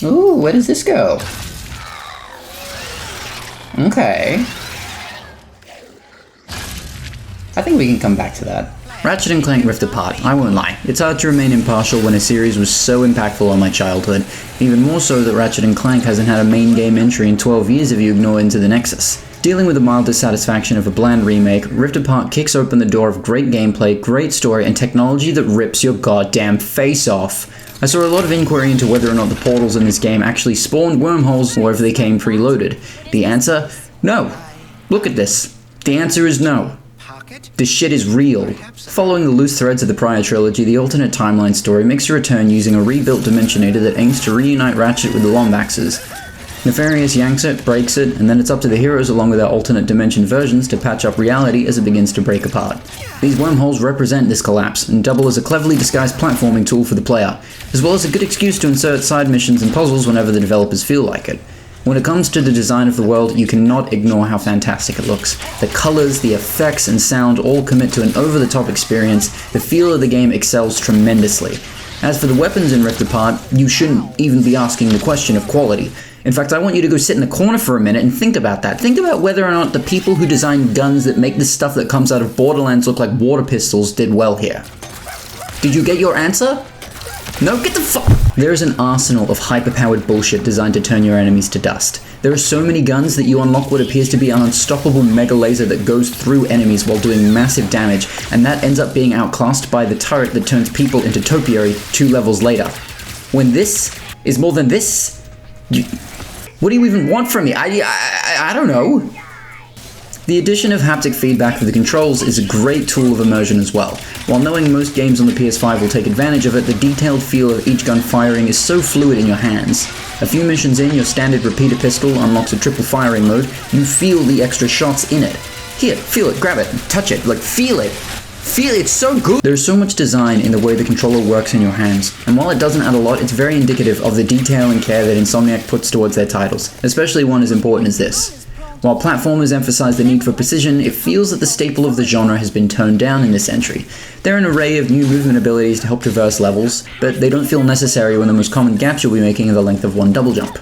Ooh, where does this go? Okay. I think we can come back to that. Ratchet & Clank Rift Apart, I won't lie. It's hard to remain impartial when a series was so impactful on my childhood, even more so that Ratchet & Clank hasn't had a main game entry in 12 years if you ignore Into the Nexus. Dealing with the mild dissatisfaction of a bland remake, Rift Apart kicks open the door of great gameplay, great story, and technology that rips your goddamn face off. I saw a lot of inquiry into whether or not the portals in this game actually spawned wormholes or if they came preloaded. The answer? No. Look at this. The answer is no. This shit is real. Following the loose threads of the prior trilogy, the alternate timeline story makes a return using a rebuilt Dimensionator that aims to reunite Ratchet with the Lombaxes. Nefarious yanks it, breaks it, and then it's up to the heroes along with their alternate dimension versions to patch up reality as it begins to break apart. These wormholes represent this collapse, and double as a cleverly disguised platforming tool for the player, as well as a good excuse to insert side missions and puzzles whenever the developers feel like it. When it comes to the design of the world, you cannot ignore how fantastic it looks. The colors, the effects, and sound all commit to an over-the-top experience. The feel of the game excels tremendously. As for the weapons in Rift Apart, you shouldn't even be asking the question of quality. In fact, I want you to go sit in the corner for a minute and think about that. Think about whether or not the people who designed guns that make the stuff that comes out of Borderlands look like water pistols did well here. Did you get your answer? No, get the fuck. There is an arsenal of hyper-powered bullshit designed to turn your enemies to dust. There are so many guns that you unlock what appears to be an unstoppable mega laser that goes through enemies while doing massive damage, and that ends up being outclassed by the turret that turns people into topiary 2 levels later. When this is more than this, what do you even want from me? I don't know. The addition of haptic feedback for the controls is a great tool of immersion as well. While knowing most games on the PS5 will take advantage of it, the detailed feel of each gun firing is so fluid in your hands. A few missions in, your standard repeater pistol unlocks a triple firing mode. You feel the extra shots in it. Here, feel it, grab it, touch it, like feel it. Feel it, it's so good! There's so much design in the way the controller works in your hands, and while it doesn't add a lot, it's very indicative of the detail and care that Insomniac puts towards their titles, especially one as important as this. While platformers emphasize the need for precision, it feels that the staple of the genre has been toned down in this entry. There are an array of new movement abilities to help traverse levels, but they don't feel necessary when the most common gaps you'll be making are the length of one double jump.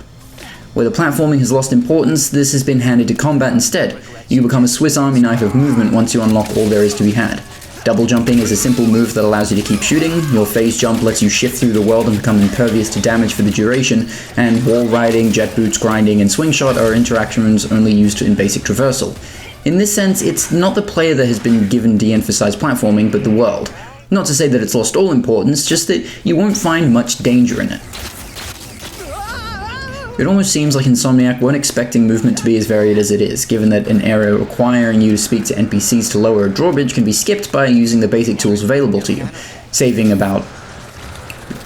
Where the platforming has lost importance, this has been handed to combat instead. You become a Swiss Army knife of movement once you unlock all there is to be had. Double jumping is a simple move that allows you to keep shooting, your phase jump lets you shift through the world and become impervious to damage for the duration, and wall riding, jet boots, grinding, and swing shot are interactions only used in basic traversal. In this sense, it's not the player that has been given de-emphasized platforming, but the world. Not to say that it's lost all importance, just that you won't find much danger in it. It almost seems like Insomniac weren't expecting movement to be as varied as it is, given that an area requiring you to speak to NPCs to lower a drawbridge can be skipped by using the basic tools available to you, saving about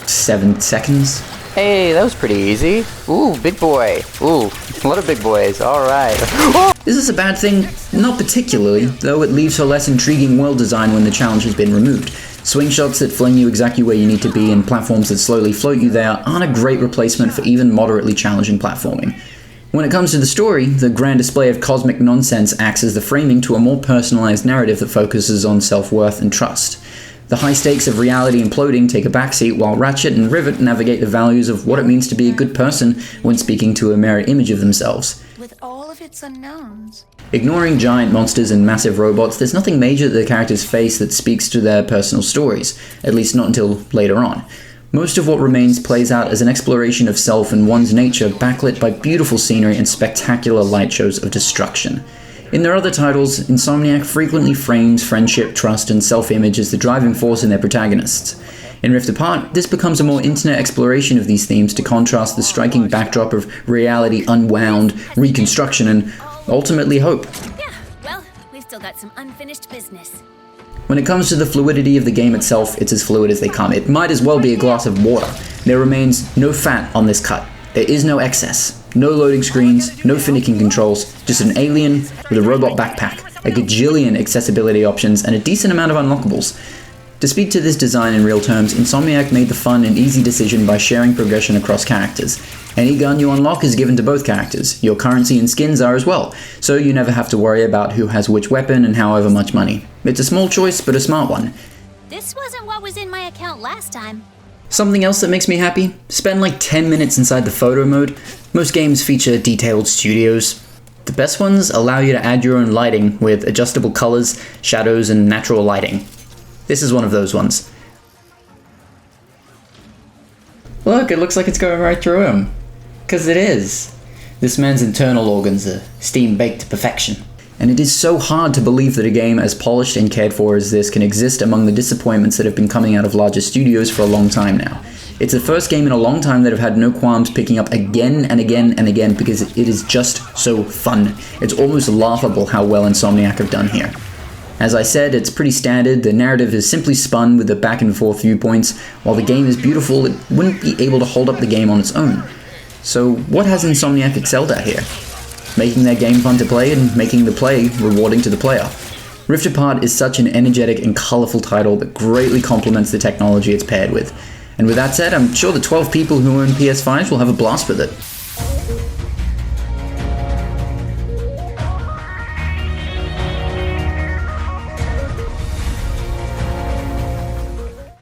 7 seconds. Hey, that was pretty easy. Ooh, big boy. Ooh, a lot of big boys. Alright. Is this a bad thing? Not particularly, though it leaves for less intriguing world design when the challenge has been removed. Swing shots that fling you exactly where you need to be and platforms that slowly float you there aren't a great replacement for even moderately challenging platforming. When it comes to the story, the grand display of cosmic nonsense acts as the framing to a more personalized narrative that focuses on self-worth and trust. The high stakes of reality imploding take a backseat while Ratchet and Rivet navigate the values of what it means to be a good person when speaking to a mirror image of themselves. With all of its unknowns. Ignoring giant monsters and massive robots, there's nothing major that the characters face that speaks to their personal stories, at least not until later on. Most of what remains plays out as an exploration of self and one's nature, backlit by beautiful scenery and spectacular light shows of destruction. In their other titles, Insomniac frequently frames friendship, trust, and self-image as the driving force in their protagonists. In Rift Apart, this becomes a more intimate exploration of these themes to contrast the striking backdrop of reality unwound, reconstruction, and ultimately hope. Yeah, well, we've still got some unfinished business. When it comes to the fluidity of the game itself, it's as fluid as they come. It might as well be a glass of water. There remains no fat on this cut. There is no excess. No loading screens, no finicking controls, just an alien with a robot backpack, a gajillion accessibility options, and a decent amount of unlockables. To speak to this design in real terms, Insomniac made the fun and easy decision by sharing progression across characters. Any gun you unlock is given to both characters. Your currency and skins are as well, so you never have to worry about who has which weapon and however much money. It's a small choice, but a smart one. This wasn't what was in my account last time. Something else that makes me happy? Spend like 10 minutes inside the photo mode. Most games feature detailed studios. The best ones allow you to add your own lighting with adjustable colors, shadows, and natural lighting. This is one of those ones. Look, it looks like it's going right through him. 'Cause it is. This man's internal organs are steam-baked to perfection. And it is so hard to believe that a game as polished and cared for as this can exist among the disappointments that have been coming out of larger studios for a long time now. It's the first game in a long time that I've had no qualms picking up again and again and again because it is just so fun. It's almost laughable how well Insomniac have done here. As I said, it's pretty standard. The narrative is simply spun with the back and forth viewpoints. While the game is beautiful, it wouldn't be able to hold up the game on its own. So what has Insomniac excelled at here? Making their game fun to play and making the play rewarding to the player. Rift Apart is such an energetic and colourful title that greatly complements the technology it's paired with. And with that said, I'm sure the 12 people who own PS5s will have a blast with it.